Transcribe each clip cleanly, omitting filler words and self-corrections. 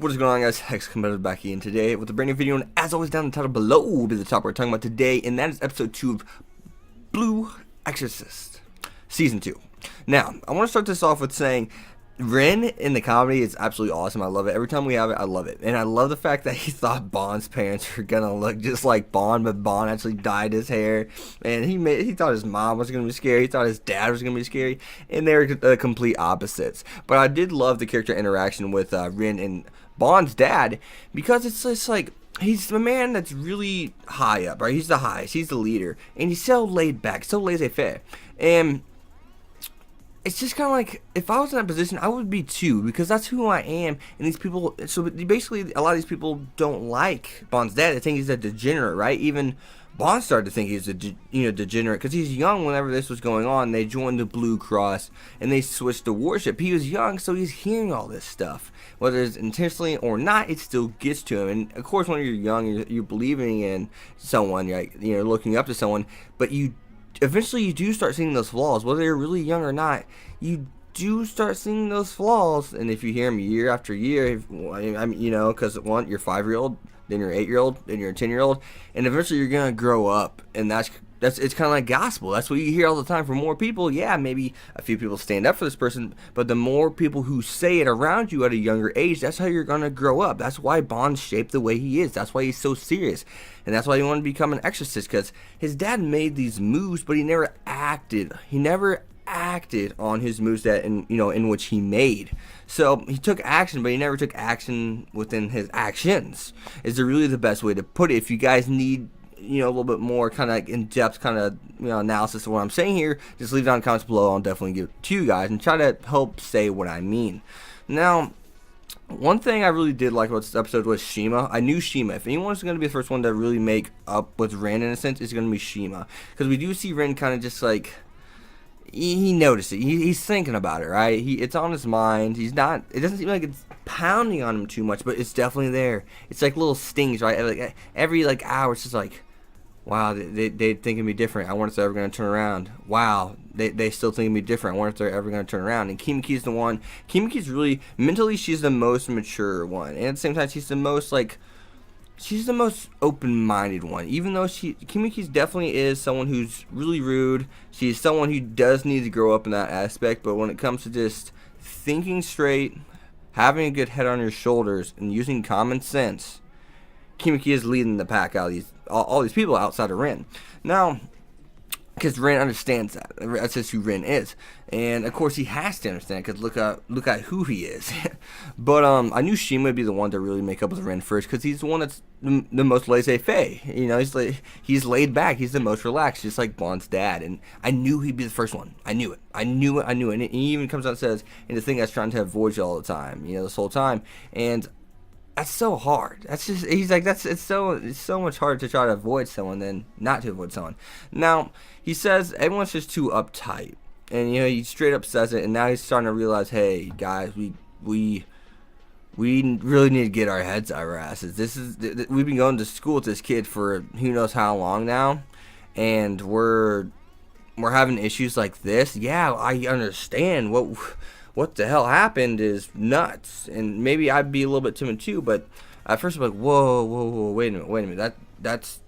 What is going on, guys? Hex Competitive back again today with a brand new video, and as always down in the title below will be the top we're talking about today, and that is episode 2 of Blue Exorcist Season 2. Now, I want to start this off with saying Ren in the comedy is absolutely awesome. I love it. Every time we have it, I love it. And I love the fact that he thought Bond's parents were gonna look just like Bond, but Bond actually dyed his hair. And he thought his mom was gonna be scary. He thought his dad was gonna be scary. And they were the complete opposites. But I did love the character interaction with Ren and Bond's dad, because it's just like, he's the man that's really high up, right? He's the highest. He's the leader. And he's so laid back, so laissez-faire. And it's just kind of like, if I was in that position, I would be too, because that's who I am. And these people, so basically, a lot of these people don't like Bond's dad. They think he's a degenerate, right? Even Bond started to think he's a degenerate, because he's young whenever this was going on. They joined the Blue Cross, and they switched to worship. He was young, so he's hearing all this stuff. Whether it's intentionally or not, it still gets to him. And, of course, when you're young, you're believing in someone, you're looking up to someone, but eventually you do start seeing those flaws. Whether you're really young or not, you do start seeing those flaws. And if you hear them year after year, because one, you're 5-year-old, then you're 8-year-old, then you're a 10-year-old, and eventually you're gonna grow up. And that's it's kind of like gospel. That's what you hear all the time from more people. Yeah, maybe a few people stand up for this person, but the more people who say it around you at a younger age, that's how you're gonna grow up. That's why Bond's shaped the way he is. That's why he's so serious, and that's why he wanted to become an exorcist, because his dad made these moves, but he never acted. He never acted on his moves that in which he made. So he took action, but he never took action within his actions. Is really the best way to put it. If you guys need a little bit more kind of in-depth kind of analysis of what I'm saying here, just leave it down in the comments below. I'll definitely give it to you guys and try to help say what I mean. Now, one thing I really did like about this episode was Shima. I knew Shima. If anyone's going to be the first one to really make up with Ren in a sense, it's going to be Shima, because we do see Ren kind of just like, he noticed it. He's thinking about it, right? It's on his mind. It doesn't seem like it's pounding on him too much, but it's definitely there. It's like little stings, right? Like every hour, it's just like, wow, they think of me different. I wonder if they're ever going to turn around. Wow, they still think of me different. I wonder if they're ever going to turn around. And Kimiki's the one. Kimiki's really, mentally, she's the most mature one. And at the same time, she's the most open-minded one. Even though Kimiki's definitely is someone who's really rude. She's someone who does need to grow up in that aspect. But when it comes to just thinking straight, having a good head on your shoulders, and using common sense, Kimiki is leading the pack out of all these people outside of Ren. Now, because Ren understands that. That's just who Ren is. And, of course, he has to understand, because look at who he is. But I knew Shima would be the one to really make up with Ren first, because he's the one that's the most laissez-faire. He's laid back. He's the most relaxed, just like Bond's dad. And I knew he'd be the first one. I knew it. And he even comes out and says, and the thing that's trying to avoid you all the time, this whole time. And that's so hard. He's like, it's so much harder to try to avoid someone than not to avoid someone. Now, he says everyone's just too uptight, and he straight up says it, and now he's starting to realize, hey guys, we really need to get our heads out of our asses. We've been going to school with this kid for who knows how long now, and we're having issues like this. Yeah, I understand what the hell happened is nuts, and maybe I'd be a little bit timid too, but at first I'm like, whoa, wait a minute, that's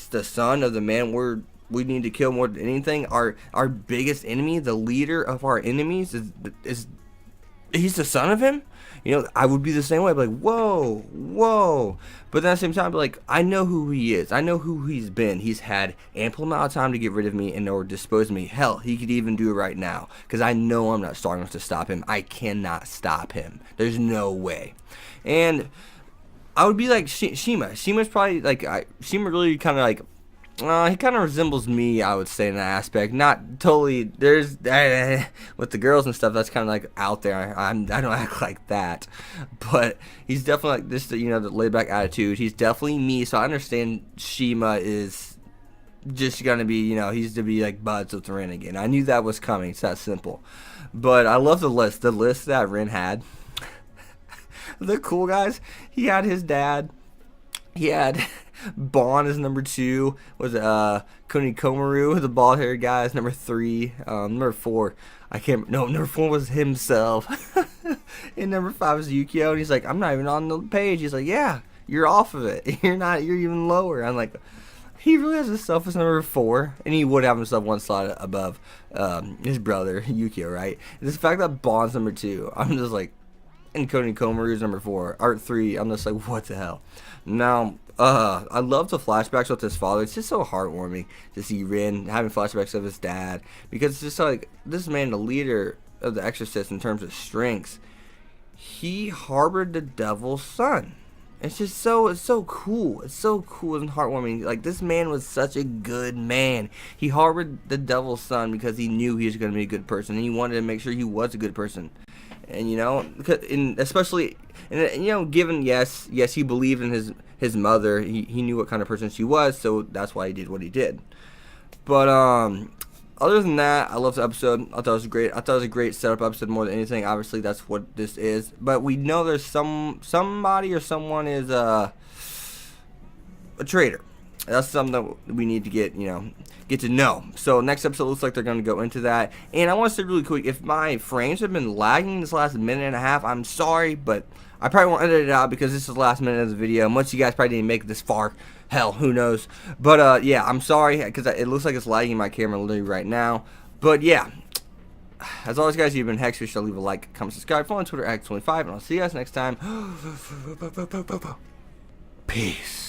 the son of the man we need to kill more than anything. Our biggest enemy, the leader of our enemies, is he's the son of him? I would be the same way. I'd be like, whoa. But then at the same time, I'd be like, I know who he is. I know who he's been. He's had ample amount of time to get rid of me and or dispose of me. Hell, he could even do it right now, because I know I'm not strong enough to stop him. I cannot stop him. There's no way. And I would be like Shima. Shima's probably like, Shima really kind of like, he kind of resembles me, I would say, in that aspect. Not totally. There's with the girls and stuff, that's kind of like out there. I don't act like that, but he's definitely like this. The laid back attitude. He's definitely me. So I understand Shima is just gonna be, he's to be like buds with Ren again. I knew that was coming. It's that simple. But I love the list. The list that Ren had. The cool guys. He had his dad. He had Bond is number 2. Was Kuni Komaru, the bald haired guy, is number 3. Number 4, I can't. No, number 4 was himself, and number 5 was Yukio. And he's like, I'm not even on the page. He's like, yeah, you're off of it. You're not. You're even lower. I'm like, he really has himself as number 4, and he would have himself one slot above his brother Yukio, right? And this fact that Bond's number 2, I'm just like, and Cody Komaru's number 4, Art 3. I'm just like, what the hell? Now, I love the flashbacks with his father. It's just so heartwarming to see Rin having flashbacks of his dad, because it's just like, this man, the leader of the Exorcist in terms of strengths, he harbored the devil's son. It's just it's so cool. It's so cool and heartwarming. Like, this man was such a good man. He harbored the devil's son because he knew he was going to be a good person, and he wanted to make sure he was a good person. And, you know, especially, you know, given, yes, he believed in his mother. He knew what kind of person she was, so that's why he did what he did. But, other than that, I love the episode. I thought it was great. I thought it was a great setup episode more than anything. Obviously, that's what this is. But we know there's somebody or someone is a traitor. That's something that we need to get to know. So next episode looks like they're going to go into that. And I want to say really quick, if my frames have been lagging this last minute and a half, I'm sorry, but I probably won't edit it out because this is the last minute of the video. Most of you guys probably didn't make it this far. Hell, who knows? But yeah, I'm sorry because it looks like it's lagging my camera literally right now. But yeah, as always, guys, you've been Hex. Be sure to leave a like, comment, subscribe, follow on Twitter, X25, and I'll see you guys next time. Peace.